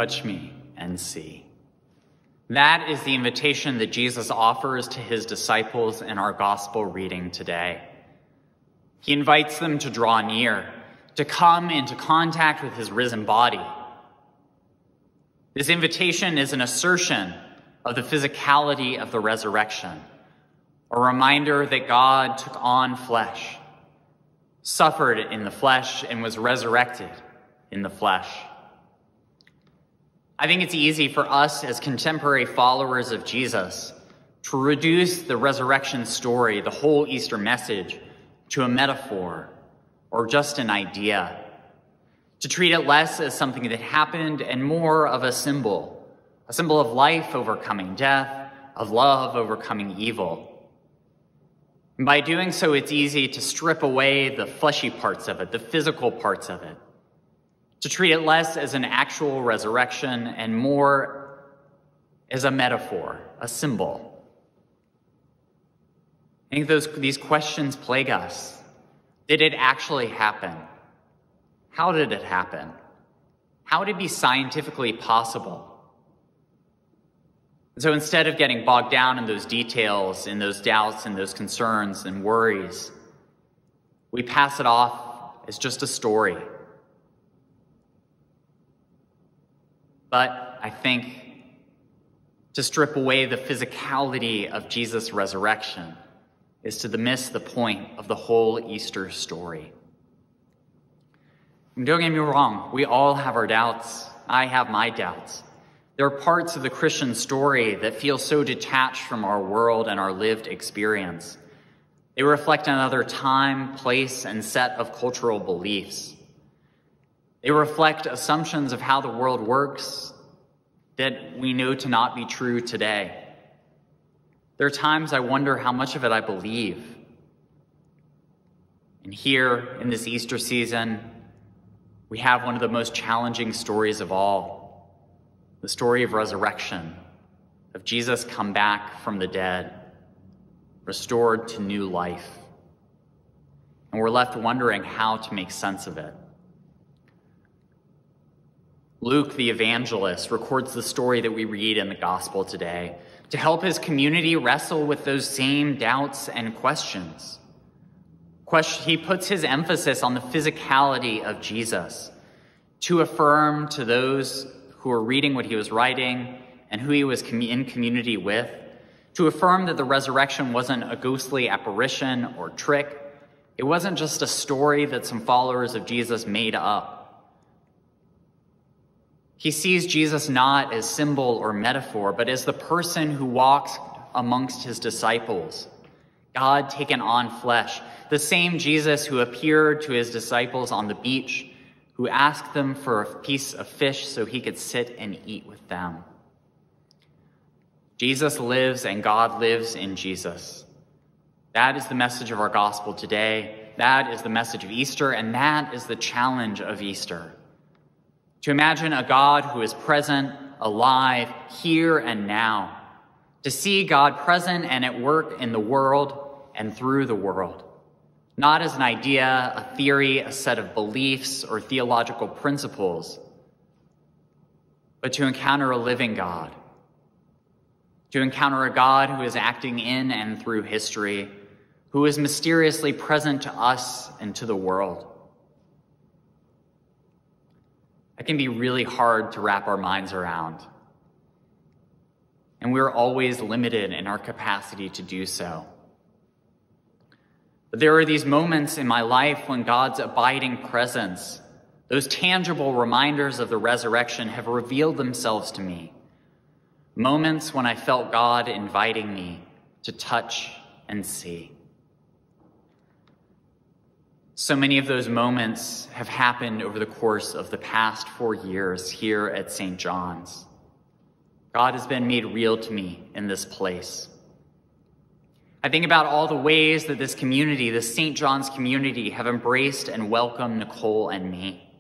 touch me and see. That is the invitation that Jesus offers to his disciples in our gospel reading today. He invites them to draw near, to come into contact with his risen body. This invitation is an assertion of the physicality of the resurrection, a reminder that God took on flesh, suffered in the flesh, and was resurrected in the flesh. I think it's easy for us as contemporary followers of Jesus to reduce the resurrection story, the whole Easter message, to a metaphor or just an idea, to treat it less as something that happened and more of a symbol of life overcoming death, of love overcoming evil. And by doing so, it's easy to strip away the fleshy parts of it, the physical parts of it, to treat it less as an actual resurrection and more as a metaphor, a symbol. I think these questions plague us. Did it actually happen? How did it happen? How would it be scientifically possible? And so instead of getting bogged down in those details, in those doubts and those concerns and worries, we pass it off as just a story. But I think to strip away the physicality of Jesus' resurrection is to miss the point of the whole Easter story. And don't get me wrong, we all have our doubts. I have my doubts. There are parts of the Christian story that feel so detached from our world and our lived experience. They reflect another time, place, and set of cultural beliefs. They reflect assumptions of how the world works that we know to not be true today. There are times I wonder how much of it I believe. And here, in this Easter season, we have one of the most challenging stories of all, the story of resurrection, of Jesus come back from the dead, restored to new life. And we're left wondering how to make sense of it. Luke, the evangelist, records the story that we read in the gospel today to help his community wrestle with those same doubts and questions. He puts his emphasis on the physicality of Jesus to affirm to those who are reading what he was writing and who he was in community with, to affirm that the resurrection wasn't a ghostly apparition or trick. It wasn't just a story that some followers of Jesus made up. He sees Jesus not as symbol or metaphor, but as the person who walks amongst his disciples, God taken on flesh, the same Jesus who appeared to his disciples on the beach, who asked them for a piece of fish so he could sit and eat with them. Jesus lives and God lives in Jesus. That is the message of our gospel today. That is the message of Easter, and that is the challenge of Easter. To imagine a God who is present, alive, here and now. To see God present and at work in the world and through the world. Not as an idea, a theory, a set of beliefs, or theological principles, but to encounter a living God. To encounter a God who is acting in and through history, who is mysteriously present to us and to the world. That can be really hard to wrap our minds around. And we're always limited in our capacity to do so. But there are these moments in my life when God's abiding presence, those tangible reminders of the resurrection, have revealed themselves to me. Moments when I felt God inviting me to touch and see. So many of those moments have happened over the course of the past 4 years here at St. John's. God has been made real to me in this place. I think about all the ways that this community, this St. John's community, have embraced and welcomed Nicole and me.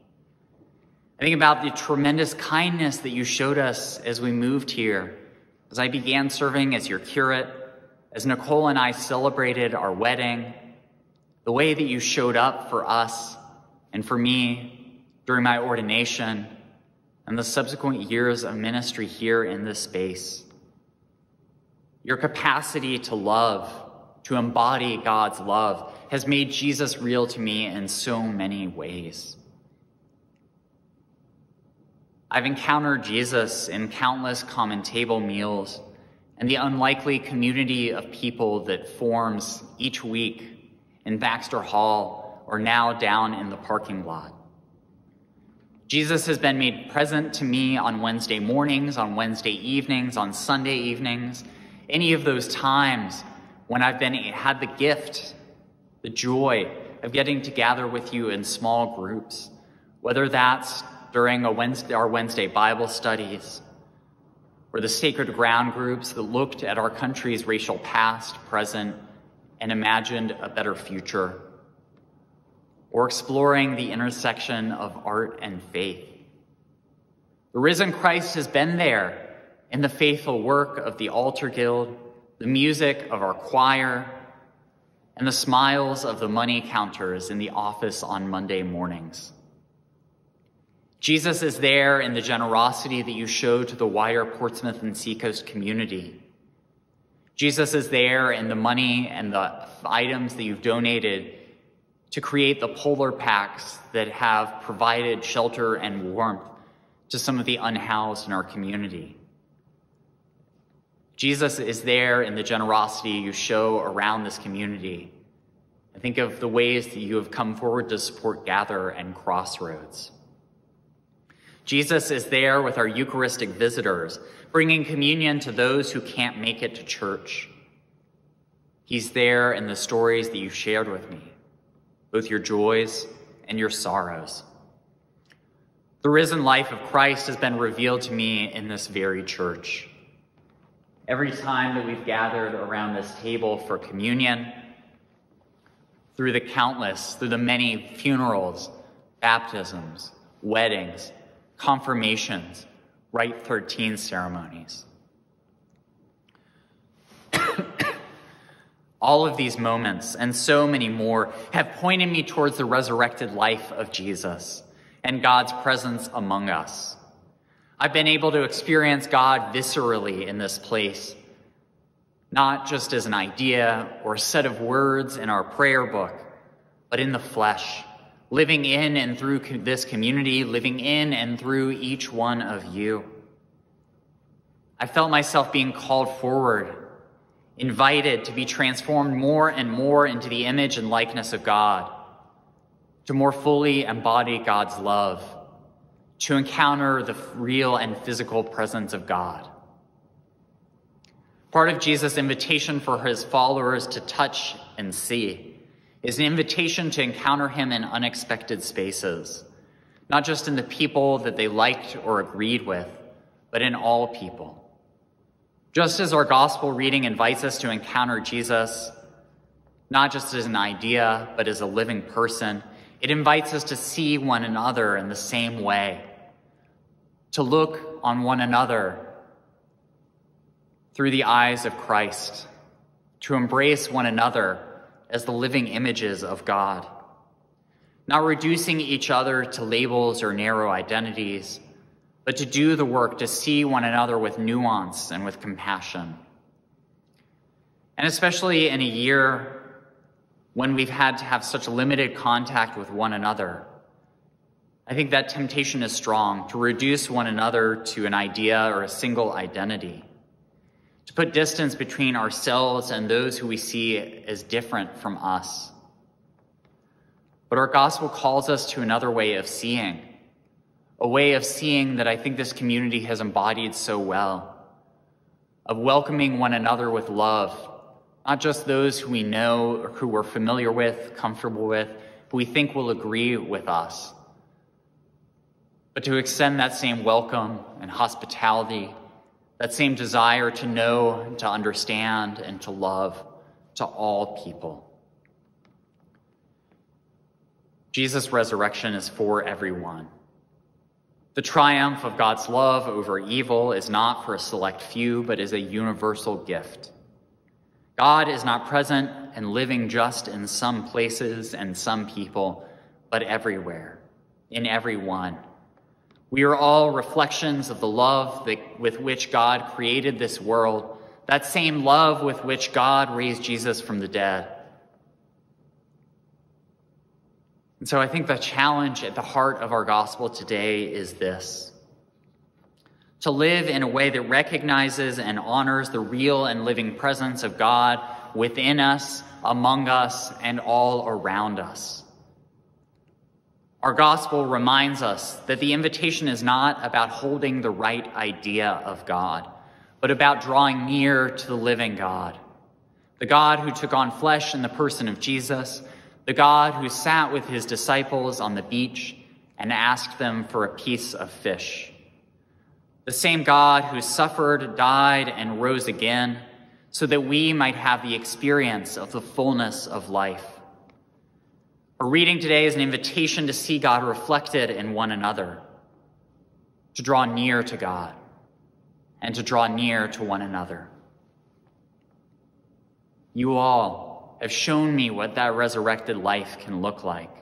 I think about the tremendous kindness that you showed us as we moved here, as I began serving as your curate, as Nicole and I celebrated our wedding, the way that you showed up for us and for me during my ordination, and the subsequent years of ministry here in this space. Your capacity to love, to embody God's love, has made Jesus real to me in so many ways. I've encountered Jesus in countless common table meals and the unlikely community of people that forms each week in Baxter Hall or now down in the parking lot. Jesus has been made present to me on Wednesday mornings, on Wednesday evenings, on Sunday evenings, any of those times when I've had the gift, the joy of getting to gather with you in small groups, whether that's during our Wednesday Bible studies, or the Sacred Ground groups that looked at our country's racial past, present, and imagined a better future, or exploring the intersection of art and faith. The risen Christ has been there in the faithful work of the Altar Guild, the music of our choir, and the smiles of the money counters in the office on Monday mornings. Jesus is there in the generosity that you show to the wider Portsmouth and Seacoast community. Jesus is there in the money and the items that you've donated to create the polar packs that have provided shelter and warmth to some of the unhoused in our community. Jesus is there in the generosity you show around this community. I think of the ways that you have come forward to support Gather and Crossroads. Jesus is there with our Eucharistic visitors, bringing communion to those who can't make it to church. He's there in the stories that you shared with me, both your joys and your sorrows. The risen life of Christ has been revealed to me in this very church. Every time that we've gathered around this table for communion, through the many funerals, baptisms, weddings, confirmations, Rite 13 ceremonies. All of these moments and so many more have pointed me towards the resurrected life of Jesus and God's presence among us. I've been able to experience God viscerally in this place, not just as an idea or a set of words in our prayer book, but in the flesh, living in and through this community, living in and through each one of you. I felt myself being called forward, invited to be transformed more and more into the image and likeness of God, to more fully embody God's love, to encounter the real and physical presence of God. Part of Jesus' invitation for his followers to touch and see is an invitation to encounter him in unexpected spaces, not just in the people that they liked or agreed with, but in all people. Just as our gospel reading invites us to encounter Jesus, not just as an idea, but as a living person, it invites us to see one another in the same way, to look on one another through the eyes of Christ, to embrace one another as the living images of God, not reducing each other to labels or narrow identities, but to do the work to see one another with nuance and with compassion. And especially in a year when we've had to have such limited contact with one another, I think that temptation is strong to reduce one another to an idea or a single identity, to put distance between ourselves and those who we see as different from us. But our gospel calls us to another way of seeing, a way of seeing that I think this community has embodied so well, of welcoming one another with love, not just those who we know or who we're familiar with, comfortable with, who we think will agree with us, but to extend that same welcome and hospitality, that same desire to know, to understand, and to love to all people. Jesus' resurrection is for everyone. The triumph of God's love over evil is not for a select few, but is a universal gift. God is not present and living just in some places and some people, but everywhere, in everyone, We are all reflections of the love with which God created this world, that same love with which God raised Jesus from the dead. And so I think the challenge at the heart of our gospel today is this: to live in a way that recognizes and honors the real and living presence of God within us, among us, and all around us. Our gospel reminds us that the invitation is not about holding the right idea of God, but about drawing near to the living God, the God who took on flesh in the person of Jesus, the God who sat with his disciples on the beach and asked them for a piece of fish, the same God who suffered, died, and rose again so that we might have the experience of the fullness of life. Our reading today is an invitation to see God reflected in one another, to draw near to God, and to draw near to one another. You all have shown me what that resurrected life can look like,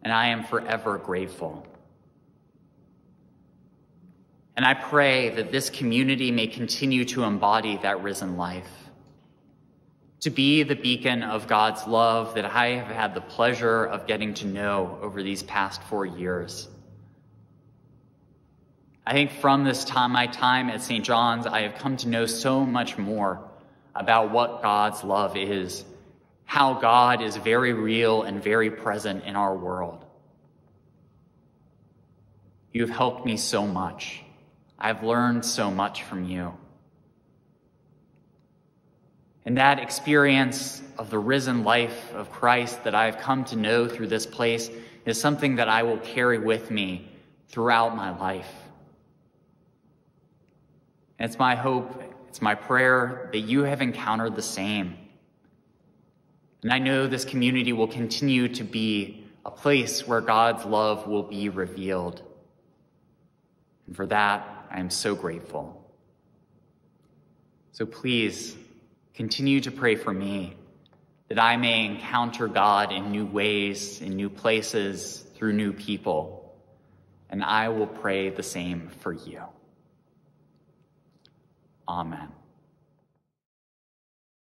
and I am forever grateful. And I pray that this community may continue to embody that risen life, to be the beacon of God's love that I have had the pleasure of getting to know over these past 4 years. I think from my time at St. John's, I have come to know so much more about what God's love is, how God is very real and very present in our world. You have helped me so much. I've learned so much from you. And that experience of the risen life of Christ that I've come to know through this place is something that I will carry with me throughout my life. And it's my hope, it's my prayer that you have encountered the same. And I know this community will continue to be a place where God's love will be revealed. And for that, I am so grateful. So please, continue to pray for me that I may encounter God in new ways, in new places, through new people. And I will pray the same for you. Amen.